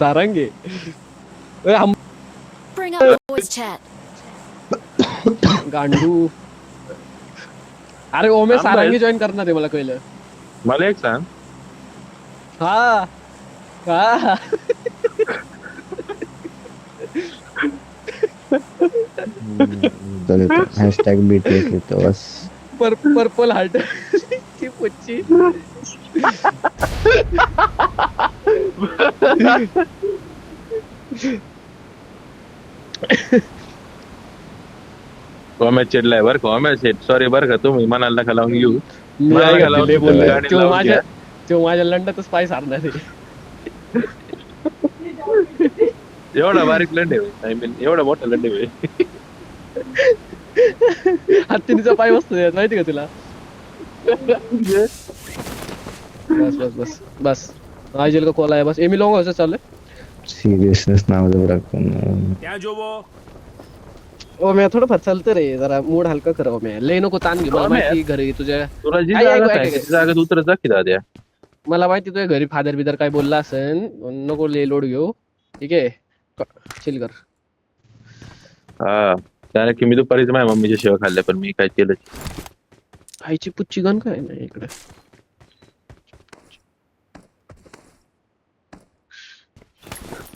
सारंगे हम Bring up voice chat. गांडू. अरे ओमे सारंगी join करणार आहे मला कळलं. मला एक सांग हा हा हॅशटॅग BTS येतो बस. पर्पल हार्ट ची पुच्ची. कॉमेट चिडलाय बर कॉमेट सॉरी बर का तुम्ही मनाला नका लावून घेऊ. तो माझ्या लंडातच पाय सारणार आहे. एवढा बारीक लंडे आय मीन एवढा मोठा लंडे हत्तीचा पाय बसतो माहिती का तुला. बस बस बस बस आयजेल का कॉल आहे बस. एमी लॉन्ग असं चाललंय. सिरियसनेस नावाचं राखून ओ मैं थोडं फार चालतं रे जरा मूड हलका कर. मैं लय नको ताण घे. मला माहिती घरी तुझ्या तुला जी जागा उतरत जा की दाद्या. मला माहिती तुझ्या घरी फादर बिदर काय बोलला असेल. नको लय लोड घेऊ. ठीक आहे चिल कर. हा त्याने की मी दुपारीच माझ्या मम्मीच्या शेवा खाल्ल्या पण मी काय केलं आईची पुच्ची गण काय नाही इकडे.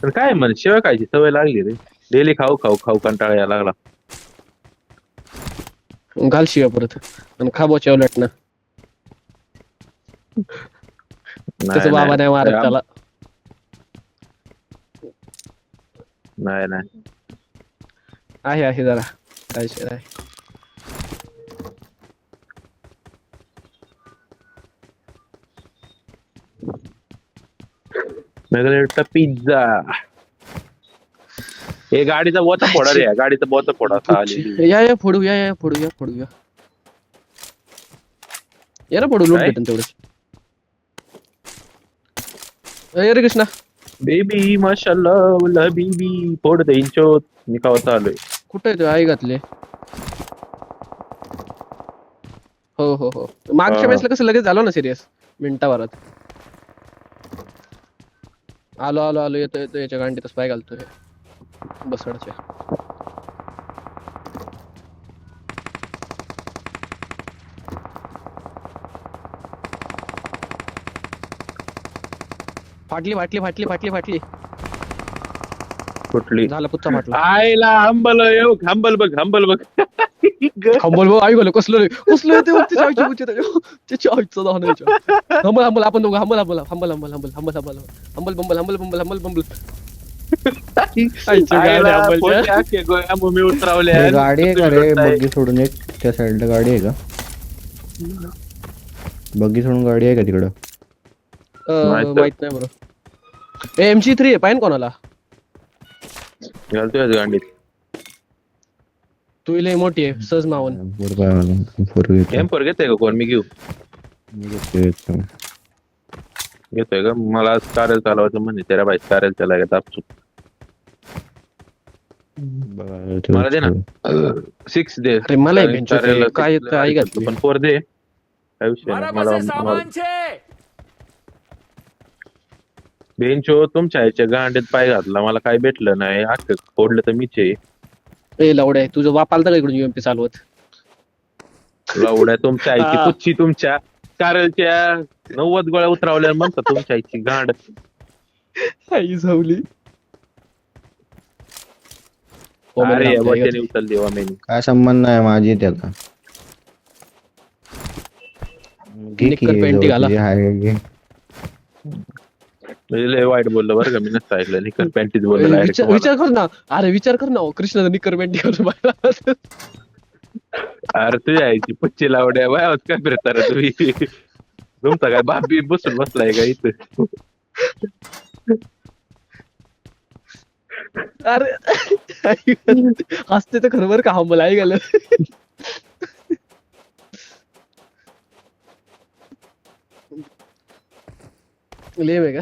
पण काय म्हण शेवा खायची सवय लागली रे. डेली खाऊ खाऊ खाऊ कंटाळा यायला लागला. घाल शिवा परत आणि खा बोच्या उलट ना. तसं बाबा नाही मारत त्याला. नाही नाही आहे जरा काय शेर आहे. पिझ्झा हे गाडीचा बोचा फोडा रे. गाडीचा बोचा फोडा या फोडूया या ना फोडू. लूट भेटन तेवढंच. अरे कृष्णा बेबी माशाल्लाह बीबी फोड दे इंचोत मी कावता आलोय. कुठे आहे आई घातले. हो मागच्या वेळेसला कसं लगेच झालो ना सिरियस मिनिटाभरात. आलो येतो याच्या गांडीतच पाय घालतोय बसडच्या. फाटली कुठली झाला पुच्चा फाटला. आईला हंबल बघ हंबल बघ आई कसलं येते त्याच्या आईची पुच्ची त्याच्या आईचं दहन. हंबल आपण दोघं हंबल मी उतरावले. गाडी आहे का रे बग्गी सोडून एक त्या साईडला गाडी आहे का. बग्गी सोडून गाडी आहे का तिकडं. माहित नाही बरं. MC3 आहे पाहिजे कोणाला. घालतोय गांडीत. तू लय मोठी आहे सहज मावन. कॅम्पर घेतोय का कोण. मी घेऊ घेतोय का. मला आज कार्याल चालवायचं म्हणजे तेरा बाई कार्याल चालाय का तापचूक. मला दे ना 6 दे. अरे मला काय आई घातली पण 4 दे. काय विषय मला बेंचो तुमच्या ह्याच्या गांडीत पाय घातला. मला काय भेटलं नाही. अख्खं फोडलं तर मीच आहे. लावड्या तुझं बाप आलता का इकडून UMP चालवत. लावड्या तुमच्या आईची पुच्छी तुमच्या कारलच्या 90 गोळ्या उतरावल्या म्हणतात तुमच्या आईची गांड. आई झावली. अरे वचने उचल देवा मी काय संबंध नाही माझी त्याला. निक्कर पॅन्टी घाला. लय वाईट बोललं बरं का. मी नसतं ऐकलं. निकर पॅन्टीच बोललं. विचार कर ना. अरे विचार कर ना कृष्णा निकर पॅन्टी घालून. अरे तुझ्या आईची पुच्ची लावड्या बाय काय फिरता रे तुम्ही. तुमचा काय बाप बी बसून बसलाय का इथं. अरे हसते तर खरं बरं का. हंबल आई गेलं. लेम आहे का.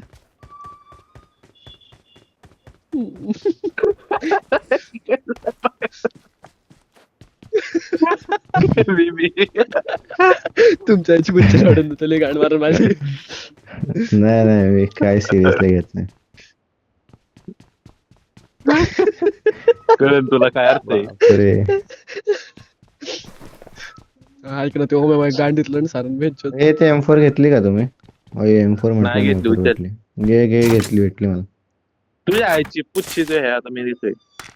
तुमच्या आईची बुच्ची सोडून देतो गाण मारून माझी. नाही मी काय सिरियसली घेत नाही. कळेल तुला काय अर्थ आहे. बापरे. ऐक ना ते ओमे माझ्या गांडीतलं ना सारण भेटत. ए ते M4 घेतली का तुम्ही? M4 नाही घेतली, म्हटलं उचल. भेटली. घेतली भेटली मला. तुझ्या आईची पुच्छी जो आहे आता मी देतोय.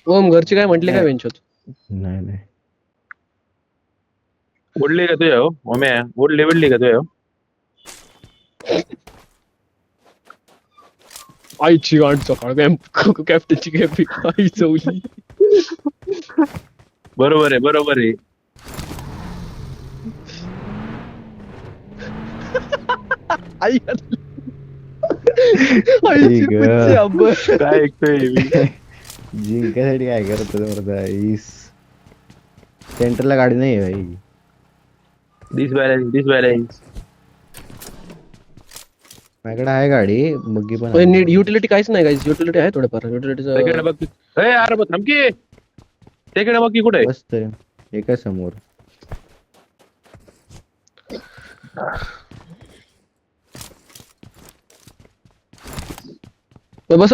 ओम घरची काय म्हटली काय वेंचत? नाही नाही. ओढली का तुझ्या हो ओम्या ओढली का तुझ्या हो? आईची गांड सकाळ कॅप्टनची कॅपी आई चवली. बरोबर आहे आई आईची ठीक आहे. पुच्ची आंबा. काय ऐकतोय मी. जिंकायसाठी काय करतो ईस. सेंटरला गाडी नाही आहे भाई. डिसबॅलन्स माझ्याकडे आहे गाडी बग्गी पण आहे. नीट युटिलिटी काहीच नाही गाईज. युटिलिटी आहे थोडंफार तिकडे युटिलिटीचं. बघ अरे बघ थांबकी तिकडे बघ की कुठे बस तर एका समोर. बस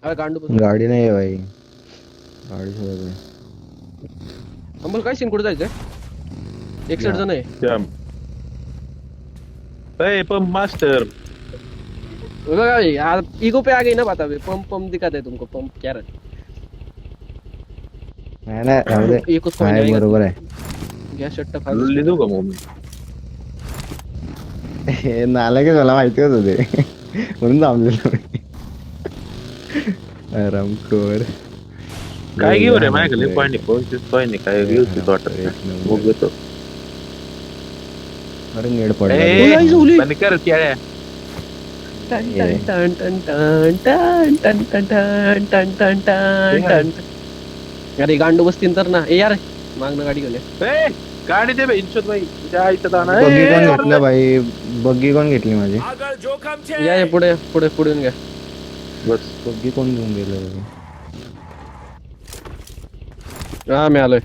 अरे गांडू बस. गाडी नाही आहे भाई. गाडी शोधत आहे. अंबल काय सीन कुठे जायचंय? एक साइड जण आहे. पंप मास्टर ईगो पे आ गई ना बात. अभी पंप दिखाते हैं तुमको. पंप क्या रहा नाही नाही राहू दे. एक उसको आहे, जाएगा. बरोबर आहे. गॅस शट्टा खा. लुल्ली देऊ का मग मी? हे नालायक मला माहिती होत ते म्हणून थांबलेलो मी. आरामखोर. काय घेऊ रे माझ्याकडे पॉईंट काय घेऊ तू वाटत मग घेतो. अरे नेड पडला. ओला, आई झोली. पण कर केळ्या टन टन टन टन टन टन टन टन टन टन टन टन. अरे गांडू बसतील तर ना. ए यार मागणं गाडी घेऊन ये. गाडी दे इंशोत भाई तुझ्या आईचं दाना. बग्गी कोण घेतलं भाई? बग्गी कोण घेतली माझी? या पुढे येऊन घ्या. बस बग्गी कोण घेऊन गेलं? हा मी आलोय.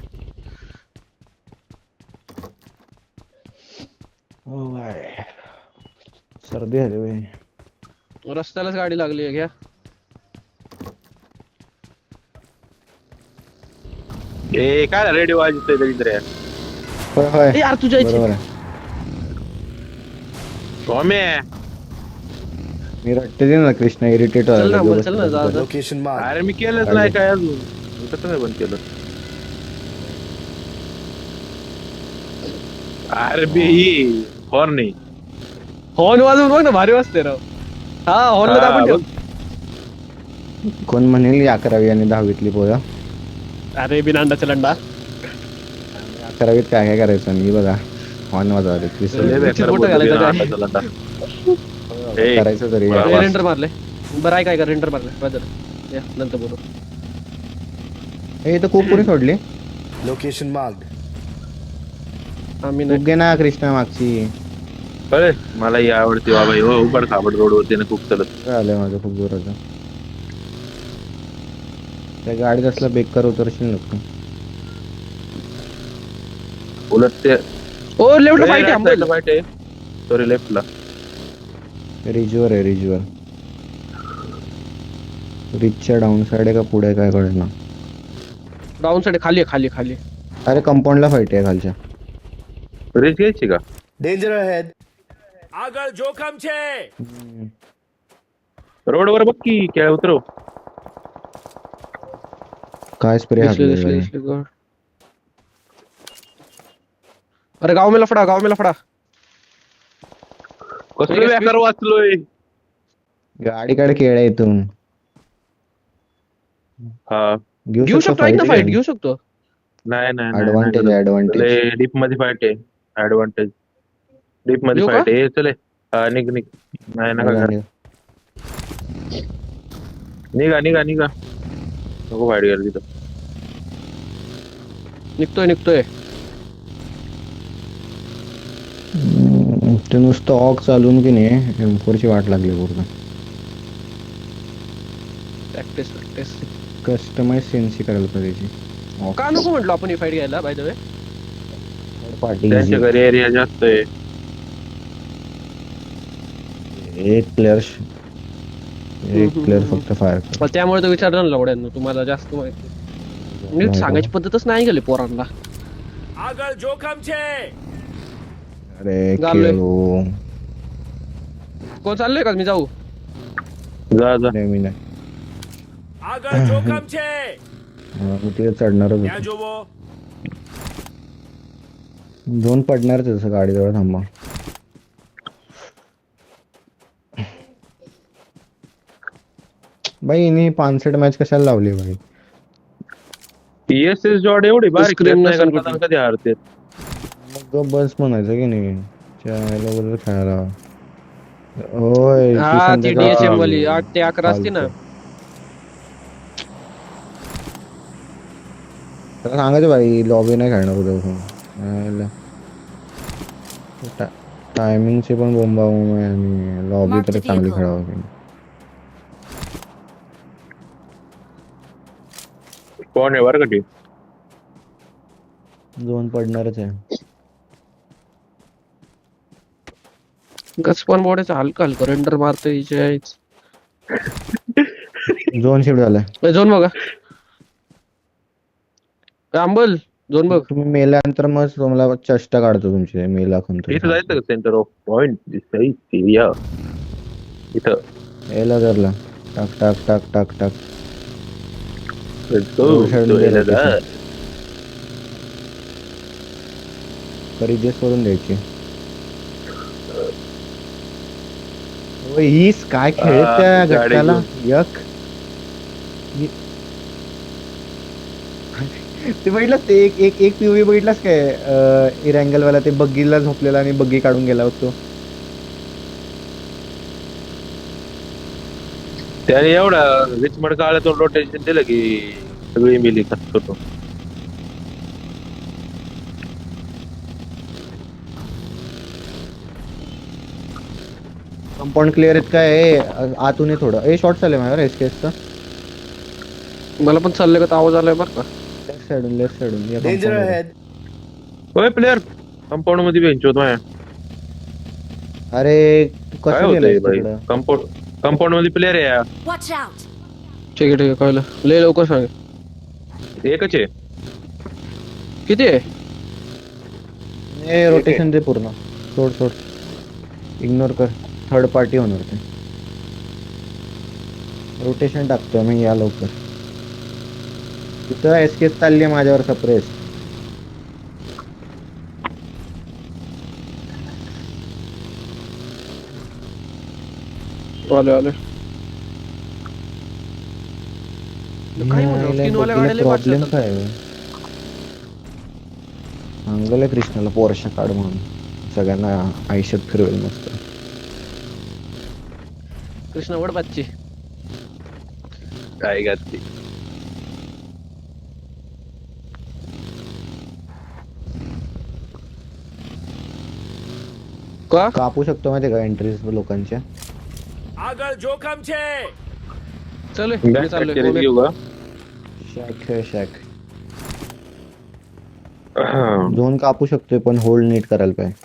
सर्दी झाली भाई. रस्त्यालाच गाडी लागली आहे. घ्या. ए काय रेडिओ वाजतोय रवींद्र यार. होय होय ए यार तुझ्या बरोबर आहे. सौम्य मी रट्टे दे ना कृष्णा. इरिटेट चल ना अंबल, चल ना जा जा. अरे मी केलंच नाही काय अजून. मी कसं नाही बंद केलं. अरे बी हॉर्न हॉर्न वाजवून बघ ना भारी वाजते राव. हा हॉर्न दाबून ठेव. कोण म्हणेल 11वी आणि 10वीतली पोरं? अरे बिनांडाचा लंडा. 11वीत काय काय करायचं मी बघा. हॉर्न वाजवायचे. फोटो घालायचा काय? करायचं तरी. बरोबर. रेंडर मारले. बरं काय का रेंडर मारले. बदल या नंतर बोलू. हे तर खूप पुरी सोडली. Location marked. आम्ही खूप नाही. घे ना कृष्णा मागची. अरे मला ही आवडते बाबा हो उबड खाबड रोड वरती ना खूप चलत. आलंय माझं खूप जोराचं. त्या गाडीत असला बेकार उतरशील नको. उलट ते ओ लेफ्ट फाईट आहे अंबल. फाईट आहे सॉरी लेफ्टला. रिजवर आहे रिजवर. रिचच्या डाऊन साइड आहे का पुढे काय कळेल ना. डाऊन साइड खाली आहे, खाली. अरे कंपाऊंडला फाईट आहे खालच्या. रेस घ्यायची का? Danger ahead. આગળ જોખમ છે. रोड वर बघ की केळ उतरव. काय स्प्रे दिसले, गॉड. अरे गाव में लफड़ा. कसलं बेकार वाचलोय. गाडीकडे केळ आहे इथून. हा घेऊ शकतो ऐक ना फाईट घेऊ शकतो. नाही ऍडव्हान्टेज ऍडव्हान्टेज. डीप मध्ये फाईट आहे. ऍडव्हान्टेज डीप मध्ये येऊ का? फाईट आहे. चले हा निघ नाही नका निघा नको फाईट घ्यायला तिथं. निघतोय. ते नुसतं ऑक चालून की नाही M4 ची वाट लागली पूर्ण. प्रॅक्टिस. कस्टमाइज सेन्सी करायला पाहिजे. का नको म्हटलं आपण ही फाईट घ्यायला बाय द वे. पार्टी त्यांच्या घरी एरिया जास्त आहे. एक प्लेयर एक प्लेअर फक्त फायर पण त्यामुळे तो विचारलं ना लवड्यांना तुम्हाला जास्त माहिती नीट सांगायची पद्धतच नाही गेली पोरांना. આગળ જોખમ છે. अरे झालंय. खेळू कोण चाललंय का मी जाऊ? जा जा. नाही मी नाही આગળ જોખમ છે. मी तिथे चढणारच ત્યાં होतो. જોવો. दोन पडणारच आहे तसं गाडीजवळ थांबा. भाई हिने 5 मॅच कशाला लावली भाई? PSS जॉड एवढी बारीक Scream नाही नसेल करतात कधी हारते. मग बस म्हणायचं की नाही त्याला बरोबर खेळायला. होय ती हा ती संध्याकाळी DHM वाली 8 ते 11 असते ना. त्याला सांगायचं भाई लॉबी नाही खेळणार उद्या. टायमिंगचे पण बोंबाबोंब आहे आणि लॉबी Mark तर the चांगली vehicle. खेळावं. कोण आहे बरं का ती? दोन पडणारच आहे. गचपन बोर्डाचा हलका हलका रेंडर मारतो हिच्या झोन शिफ्ट झालाय. झोन बघा अंबल झोन बघ. तुम्ही मेल्यानंतर मग तुम्हाला चष्टा काढतो तुमचे मेला इथं जायचं का सेंटर ऑफ पॉइंट या इथं यायला धरला. टाक टाक टाक टाक टाक. Let's go. Rotation तो दे याला जा. rotation. करी सोडून द्यायची. हीच काय खेळ त्या गाडी गट्ट्याला यक. ते बघितलं ते एक पीओव्ही बघितलास काय इरँगल वाला ते बग्गीला झोपलेला आणि बग्गी काढून गेला होतो. त्याने एवढा रिचमंड काळातून रोटेशन दिलं की सगळी मिली खत होतो. कंपाऊंड क्लिअर आहेत काय आतून आहे थोडं. शॉर्ट चालले माझ्यावर एसकेएसचा. मला पण चाललंय का आवाज आलाय बरं का. लेफ्ट साइडून या Danger compound मध्ये. ahead. होय प्लेअर कंपाऊंड मध्ये बेंच होत माझ्या. अरे तू काय कसं होतंय गेलास भाई तिकडं? कंपाऊंड मध्ये प्लेअर आहे Watch out! ठीक आहे कळलं. लय लवकर सांग एकच आहे. किती आहे. हे रोटेशन दे पूर्ण. सोड इग्नोर कर. थर्ड पार्टी होणार ते. रोटेशन टाकतोय मी या लवकर. तिथं एसकेस चालली आहे माझ्यावर सप्रेस. आले काय म्हणतो, तीन वाल्या गाड्या लय प्रॉब्लेम वाटल्या काय आहे? सांगले कृष्णाला पोरशा काढ म्हणून सगळ्यांना आयुष्यात फिरवेल मस्त. कृष्ण वड बाच्ची काय घातली का कापू शकतो माहिती का एंट्रीज लोकांच्या. આગળ જોખમ છે. चल मी बॅक चाललोय फॅक्टरी घेऊ का? शॅक झोन कापू शकतोय पण होल्ड नीट करायला पाहिजे.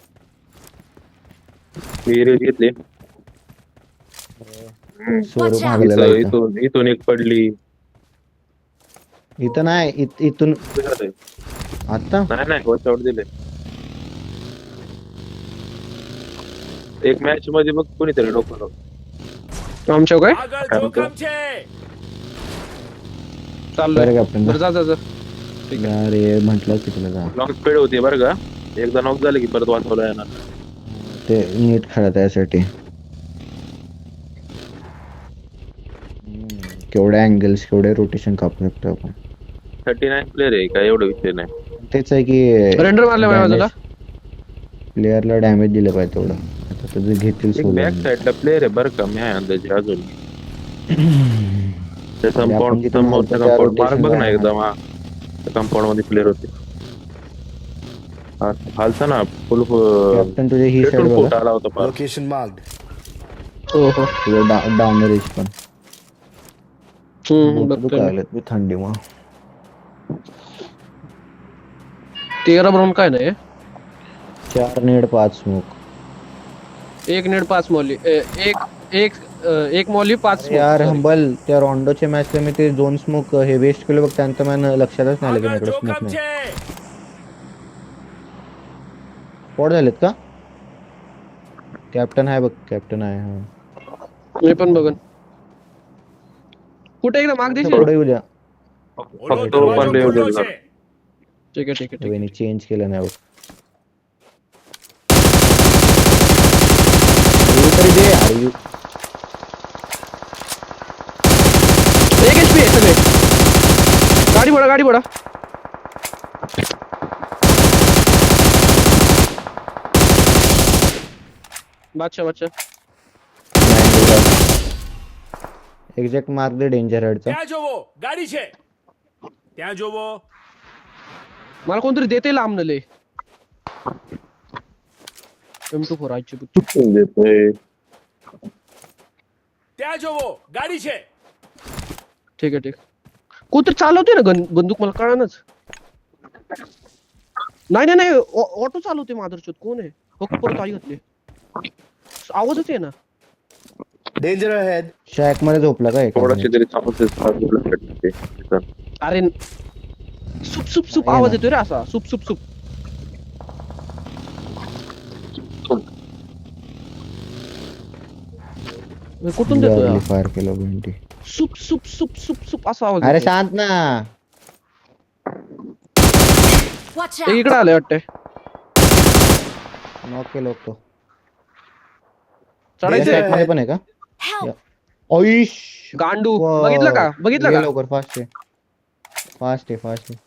मी रेस घेतली. सोरू Watch out. मागलेला इथं. इथून एक पडली. इथं नाही इथून आता नाही वॉच आउट दिले. एक मॅच मध्ये बघ कोणीतरी डोकं आमच्या काय આગળ જોખમ છે. चाललोय बरं कॅप्टन बरं जा अरे म्हटलं की तुला जा. लॉंग स्पीड होती बरं का. एकदा नॉक झालं की परत वाचवला येणार. ते नीट खेळत यासाठी केवढ्या अँगल्स केवढे रोटेशन कापू शकतो आपण. 39 प्लेअर आहे काय एवढं विषय नाही. तेच आहे की रेंडर मारले माझ्या बाजूला. प्लेअरला डॅमेज दिलं पाहिजे तेवढं. आता तुझं घेतील एक बॅक सोडून. साईडला प्लेअर आहे बरं का. मी आहे अंदाजे अजून त्या आपण कंपाऊंड जिथं समोरच्या मारतो त्या कंपाऊंड मार्क बघ ना rotation एकदम हा कंपाऊंड मध्ये प्लेअर होते. हालता ना फुल कॅप्टन तुझे ही साइड पेट्रोल फुट बघा. आला होता पार. Location marked. हो हो तुझं डाऊन रेज पण बघतो दुखायला मी थंडी मग. 13 ब्राऊन काय नाही 4 नेड 5 स्मोक. 1 नेट 5 मॉली एक एक मॉली 5 अरे यार हंबल त्या रॉन्डोच्या मॅचला मी ते झोन स्मोक हे वेस्ट केलं बघ, त्यांचं मला लक्षातच नाही आलं की આગળ माझ्याकडे स्मोक જોખમ नाही. છે स्पॉट झालेत का? कॅप्टन आहे बघ, कॅप्टन आहे. हा मी पण बघन. कुठे एकदा माग देशील? पुढे येऊ द्या. ઓલો फक्त દરવાજો ओपन ખુલ્લો रेव्ह છે ठीक आहे ठीक आहे ठीक वहिनी चेंज केलं नाही बघ. येऊ तरी दे. अरे येऊ. आहे. एक HP आहे सगळे. गाडी बोडा गाडी बोडा. बादशाह बादशाह. एक्झॅक्ट मार्क दे डेंजर हेडचा. ત્યાં જોવો ગાડી છે ત્યાં જોવો मला कोणतरी देते लांब नले. M24 आजची बुच्ची. देतोय. ત્યાં જોવો ગાડી છે ठीक आहे ठीक. कोणतरी चालवते ना बंदूक मला कळानच. नाही नाही नाही ऑटो चालवते माधरचोत कोण आहे? हो परत आई घातली. आवाजच आहे ना. Danger ahead. शॅक मध्ये झोपला का एका? थोडाशी तरी चांगलं. अरे सुप सुप सुप आहे आवाज ना. येतोय रे असा सुप सुप सुप. कुठून देतोय हा? फायर केलं भेंडी. सुप सुप सुप सुप सुप असा आवाज अरे येतोय. शांत ना. Watch एक out! इकडे आलंय वाटतंय. नॉक केलं होतं. चढायचंय. शॅक मध्ये पण आहे का? Help! ओइश. गांडू बघितलं का? बघितलं का? लवकर फास्ट आहे. फास्ट आहे फास्ट आहे.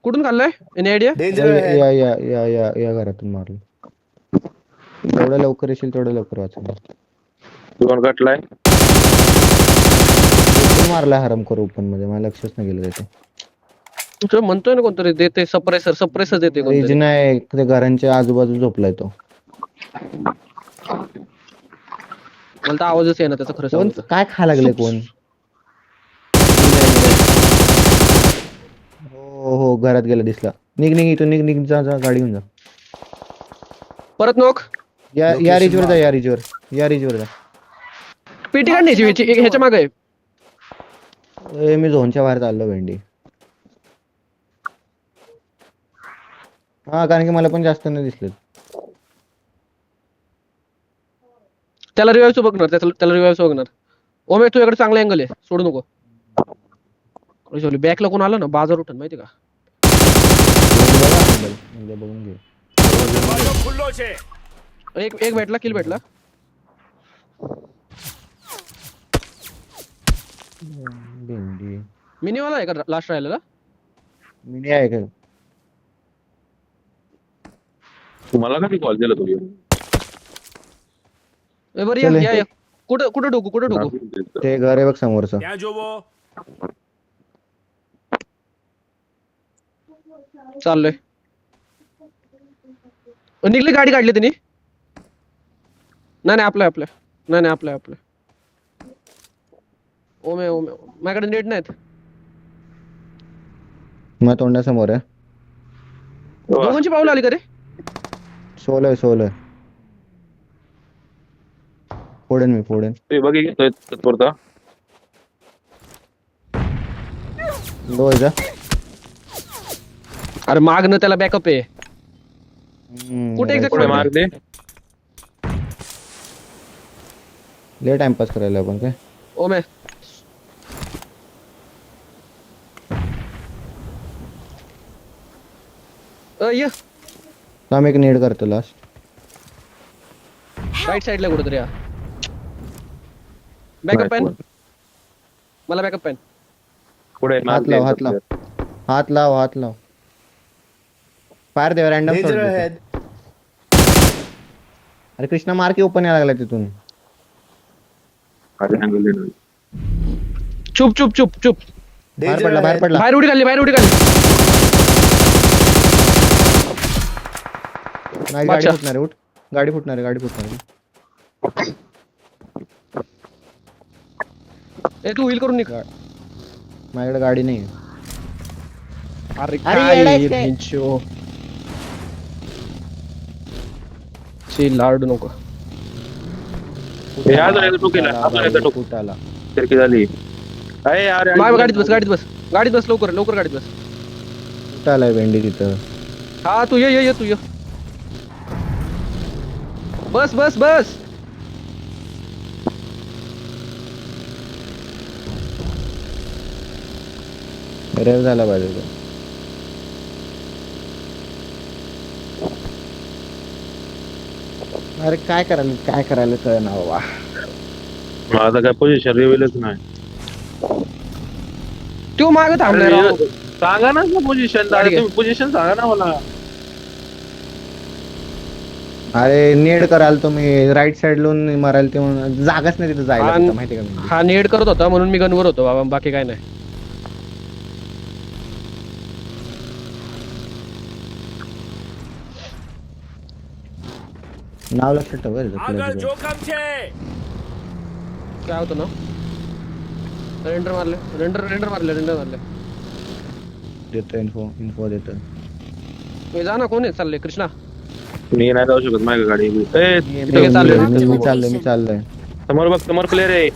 कुठून खाल्लंय? Any idea? Danger ahead. या या या या या घरातून मारलं. जेवढं लवकर येशील तेवढं लवकर वाचून. दोन गटलाय. मारला हरम करू ओपन मध्ये, मला लक्षच नाही गेलं त्याचं. तुझं म्हणतोय ना कोणतरी देते सप्रेसर देते कोणतरी. रिजन आहे ते घरांच्या आजूबाजू झोपलाय तो. मला तर आवाजच आहे ना त्याचा खरं कोण सांगतो. काय खायला लागले कोण? हो हो घरात गेला दिसला. निघ निघ इथून निघ निघ जा जा गाडी घेऊन जा. परत नोक. या रिजवर जा, या रिजवर जा. पेटी काढण्याची ह्याच्या मागे आहे. मी झोनच्या बाहेर चाललो भेंडी. हा कारण की मला पण जास्त नाही दिसले. त्याला रिवायव्ह बघणार त्याला रिवायव्ह बघणार. ओमे तुझ्याकडे चांगला अँगल आहे सोडू नको. बॅकला कोण आलं ना बाजार उठन माहिती का? बघून घे. દરવાજો ખુલ્લો છે एक भेटला किल भेटला. भेंडी मिनीवाला आहे का लास्ट राहिलेला? मिनी आहे का? तुम्हाला कधी कॉल केला तुम्ही? बरं चल, या या. कुठं ढोकू? ते घर आहे बघ समोरचं. ત્યાં જોવો चाललोय. निघली गाडी काढली त्यांनी. नाही आपलं नाही आपलं. ओमे माझ्याकडे नेट नाहीत. मग तोंडासमोर आहे. दोघांची पावलं आली का रे? Solar Foden. ते बघी घेतोय तत्परता. लो जा. अरे मागणं त्याला बॅकअप आहे. कुठे exact पुढे मार्ग दे. लय टाइमपास करायला आपण काय. ओमे ये थांब एक नीड करतो लास्ट. राईट साईडला कुठेतरी या. बॅकअप पॅन मला बॅकअप पॅन. पुढे हात लाव. फायर दे रॅन्डम. Danger ahead. अरे कृष्णा मार की ओपन यायला लागला तिथून. चुप Danger बाहेर ahead. पडला. बाहेर उडी खाल्ली नाही अच्छा. गाडी फुटणार आहे. ए तू व्हील करून निघ. माझ्याकडे गाडी नाही. अरे अरे येडायच काय? भिंचो. लाडू नको. हे अजून एकदा टोकीला अजून एकदा टोक कुठाला तिरकी झाली अरे अरे माय गाडीत बस गाडीत बस गाडीत बस लवकर लवकर गाडीत बस कुठाला भेंडी तिथं. हा तू ये तू ये बस बस बस रेव झाला पाहिजे तो. अरे काय करायला कळ ना बाबा. माझं काय पोझिशन रिव्हिलच नाही तू मागे थांबलाय अरे, राव. सांगा ना पोझिशन गाडी घे. तुम्ही पोझिशन सांगा ना मला अरे नेड कराल तुम्ही राईट साइड लून माराल ते जागाच नाही तिथं जायला आणि- तिथं, माहिती का म्हणजे. हा नेड करत होता म्हणून मी गनवर होतो बाबा बाकी काय नाही. नाव लक्षात ठेव बरं આગળ तुला. જોખમ છે काय होतं ना रेंडर मारले रेंडर मारले देतो इन्फो देतो. तुम्ही जा ना कोण आहे चालले कृष्णा मी नाही जाऊ शकत माझ्या गाडी ठीक आहे, चालेल. मी चाललोय समोर बघ समोर प्लेअर आहे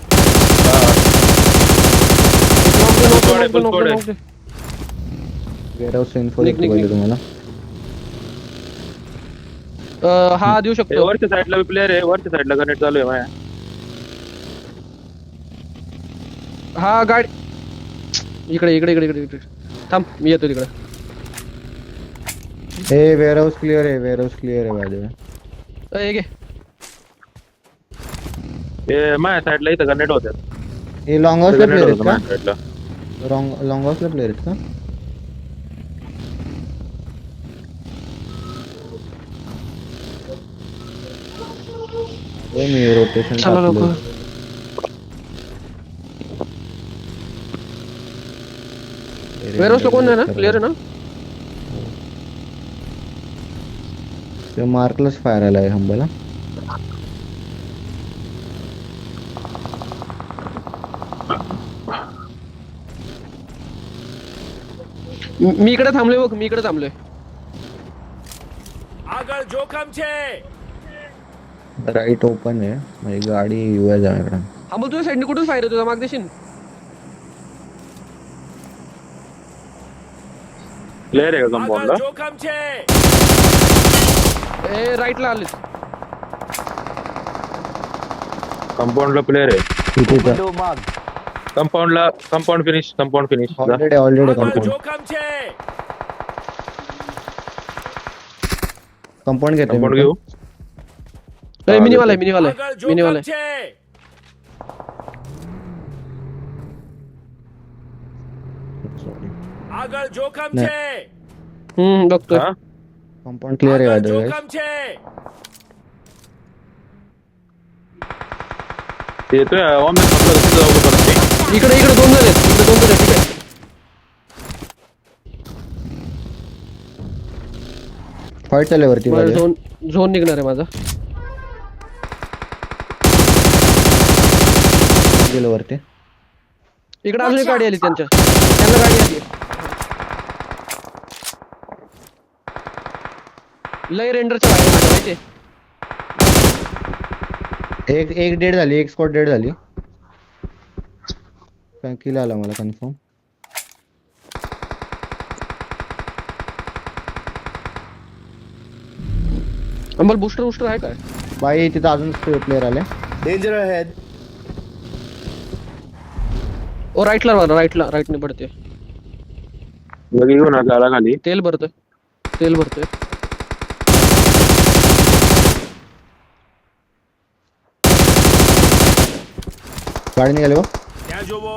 वेअर हाऊस इन्फो निक, देतो निक, पहिले निक. तुम्हाला. हा देऊ हे शकतो. वरच्या साईडला प्लेअर आहे वरच्या साईडला कनेक्ट चालू आहे माझ्या हा गाडी इकडे थांब मी येतो तिकडे. हे वेअर हाऊस क्लिअर आहे पाहिजे. हे घे हे माझ्या साईडला इथं कनेक्ट होत्यात हे लॉंग हाऊसला कनेक्ट प्लेअर होतं आहेत माझ्या साईडला का लॉंग हाऊसला प्लेअर आहेत का. मी रोटेशन चला लवकर. वेअरहाऊसला कोण नाही ना क्लिअर आहे ना. ते मार्कलाच फायर आलाय हंबला. मी इकडे थांबलोय बघ मी इकडे थांबलोय. આગળ જોખમ છે राईट ओपन आहे माझी गाडी युएस आहे. हा मग तुझ्या साईडने कुठून फायर आहे तुझा माग देशील. प्लेअर आहे का આગળ कंपाऊंडला જોખમ છે ए राईटला आले. कंपाऊंडला प्लेअर आहे Window marked. Compound finish already આગળ कंपाऊंड જોખમ છે कंपाऊंड घेतो कंपाऊंड घेऊ मिनीवाला આગળ જોખમ છે આગળ જોખમ ને. છે बघतोय. हा कंपाऊंड क्लिअर आहे આગળ वाटतं guys. જોખમ છે येतोय ऑमेन आपलं कसं जाऊ परत इकडे दोन जण आहेत ठीक आहे. फाईट चालू आहे वरती बरं, बाजूला. झोन निघणार आहे माझा. गेलो वरती. इकडे अजून एक गाडी आली त्यांना गाडी आली. लय रेंडरच्या बाहेर माझ्या माहितीये. एक डेड झाली एक स्क्वॉट डेड झाली. किल आला मला कन्फर्म. अंबल बूस्टर आहे काय. बाई तिथं अजून प्लेअर आले. Danger ahead. ओ राईटने पडते. लगे घेऊ ना गाला खाली तेल भरतोय. गाडी निघाली हो. ત્યાં જોવો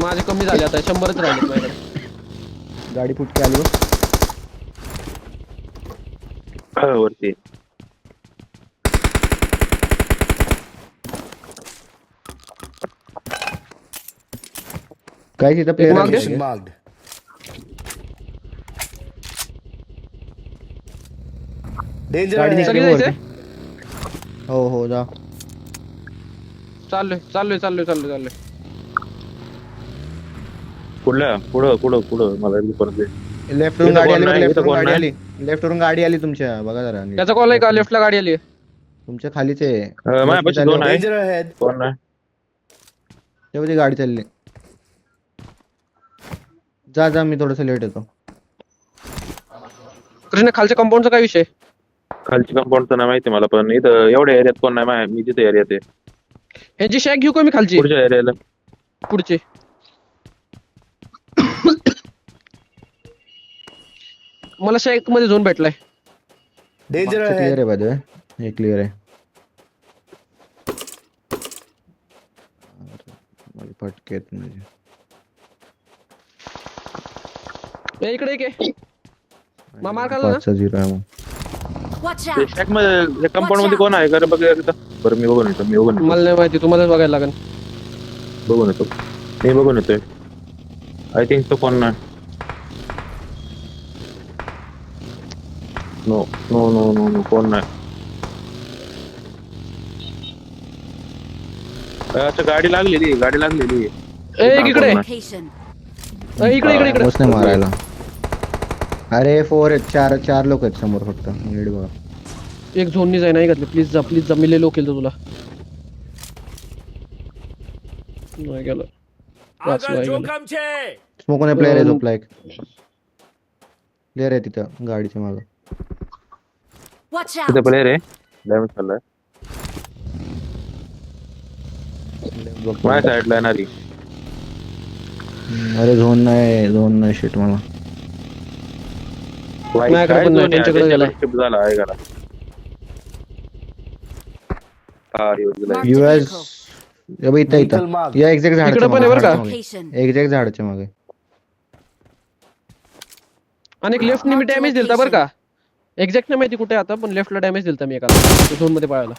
माझे कमी झाले आता 100च राहिले माझ्याकडे. गाडी फुटकी आली हो. वरती काय तिथं प्लेअर मागे. Location marked. Danger गाडी ahead. सगळी निघाली जायचंय? वरती. हो जा. चाललोय. पुढं मला परत लेफ्ट वरून इथं गाडी कोण आली नाही, लेफ्ट इथं वरून कोण गाडी नाही. आली लेफ्ट वरून गाडी आली तुमच्या बघा जरा नीट. त्याचा कॉल आहे का लेफ्टला गाडी आली. तुमच्या खालीच आहे माझ्यापाशी दोन आहे Danger ahead. कोण नाही तेव्हा ती गाडी चालली जा जा मी थोडस लेट येतो कृष्ण खालच्या कंपाऊंडचा काय विषय? खालची कंपाऊंडचं नाही माहिती मला, पण इथं एवढ्या एरियात कोण नाही मी जिथे एरियात आहे ह्यांची शॅक घेऊ का मी खालची पुढच्या एरियाला. पुढचे? मला शॅक मध्ये झोन भेटलाय. Danger clear ahead. आहे बाय द वे, हे क्लिअर आहे. मला पटकेत म्हणजे ए, इकडे एक आहे. मार खाल्ला ना? 5-0 आहे मग. Watch ते out! shack मध्ये कंपाऊंड मध्ये कोण आहे? बघ एकदा. बरं मी बघून येतो मला नाही माहिती, तुम्हालाच बघायला लागेल. मी बघून येतोय. आय थिंक तो कोण नाही. No no no no no कोण नाही. अच्छा गाडी लागलेली ए, इकडे Location. इकडे इकडे इकडे. बस नाही मारायला. अरे 4 आहेत, चार लोक आहेत समोर फक्त. नीट बघा. एक झोननी जाय नाही घातलं. प्लीज जा मी लेलो केलं तुला. नाही गेलं. આગળ જોખમ છે. स्मोक मध्ये प्लेअर आहे झोपला एक. प्लेअर आहे तिथं गाडीच्या मागे. Watch तिथे out! प्लेअर आहे. डॅमेज झालाय. माझ्या साईडला येणारी. अरे झोन नाही शिट मला. माझ्याकडे पण नाही, त्यांच्याकडे गेलाय. झाला आहे गाला. Marked a US vehicle. Vehicle mark. या एक्झॅक्ट इकडे झाडाच्या पण आहे बरं का? मागे. Location. एक्झॅक्ट झाडाच्या मागे. आणि लेफ्ट ने मी डॅमेज दिलता बरं का. एक्झॅक्ट नाही माहिती कुठे आता, पण लेफ्टला डॅमेज दिलता मी एकाला झोन मध्ये पळायला.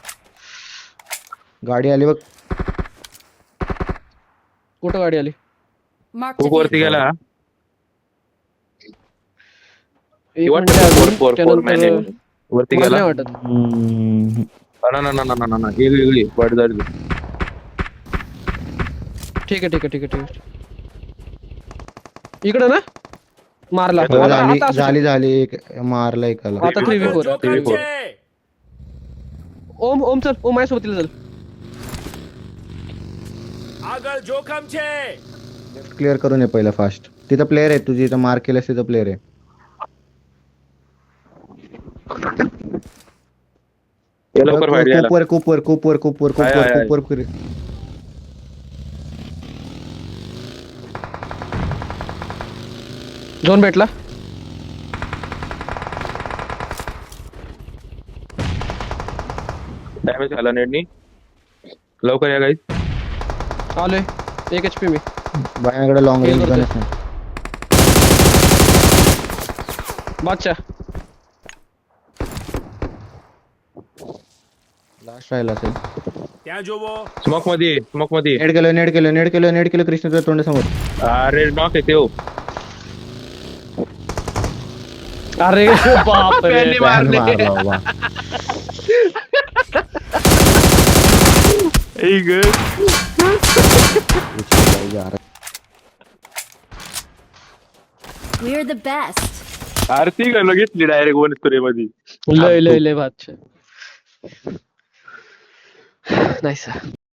गाडी आली बघ. कुठं गाडी आली? Marked a खूप वरती vehicle. गेला. एक वाटतं मिनिट अजून, फोर त्यानंतर वरती मला गेला. नाही वाटत. ना वेगळी वाट झाली. ठीक आहे. इकडे ना मारला. हो, आता असू शकतं. झाली एक मारला एकाला. आता 3v4. જોખમ છે. ओम चल, ओम माझ्यासोबत चल. આગળ જોખમ છે. क्लिअर करून ये पहिला फास्ट. तिथं प्लेअर आहे तुझी, इथं मार्क केलंस तिथं प्लेअर आहे. ये लवकर बाहेर यायला. खूप वर. झोन भेटला. डॅमेज झाला नेटनी. लवकर या गाईस. आलोय. 1 HP मी. बायाकडे लॉंग रेंज करतोय. गन आहे. बादशाह लास्ट राहिला असेल. ત્યાં જોવો. स्मोक मध्ये नेड केलं कृष्णाच्या तोंडासमोर. अरे नॉक आहे त्यो. अरे बाप रे. त्यांनी मारले. मारला बाबा. We're the best. आरती का घेतली डायरेक्ट वनस्पती मध्ये. लय बादशाह. नाईस.